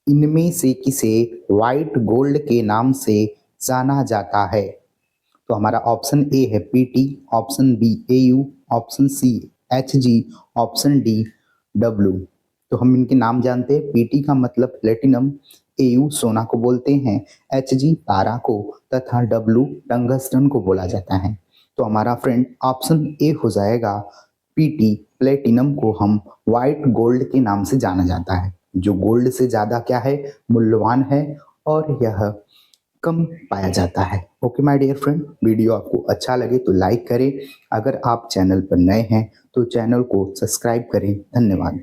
इनमें से किसे व्हाइट गोल्ड के नाम से जाना जाता है? तो हमारा ऑप्शन ए है PT, option B AU, option C HG, option D W. तो हम इनके नाम जानते हैं। पीटी का मतलब प्लेटिनम, एयू सोना को बोलते हैं, एचजी तारा को, तथा डब्ल्यू टंगस्टन को बोला जाता है। तो हमारा फ्रेंड ऑप्शन ए हो जाएगा। पीटी प्लेटिनम को हम व्हाइट गोल्ड के नाम से जाना जाता है, जो गोल्ड से ज़्यादा क्या है, मूल्यवान है, और यह कम पाया जाता है। Okay my dear friend, video आपको अच्छा लगे तो लाइक करें। अगर आप चैनल पर नए हैं तो चैनल को सब्सक्राइब करें। धन्यवाद।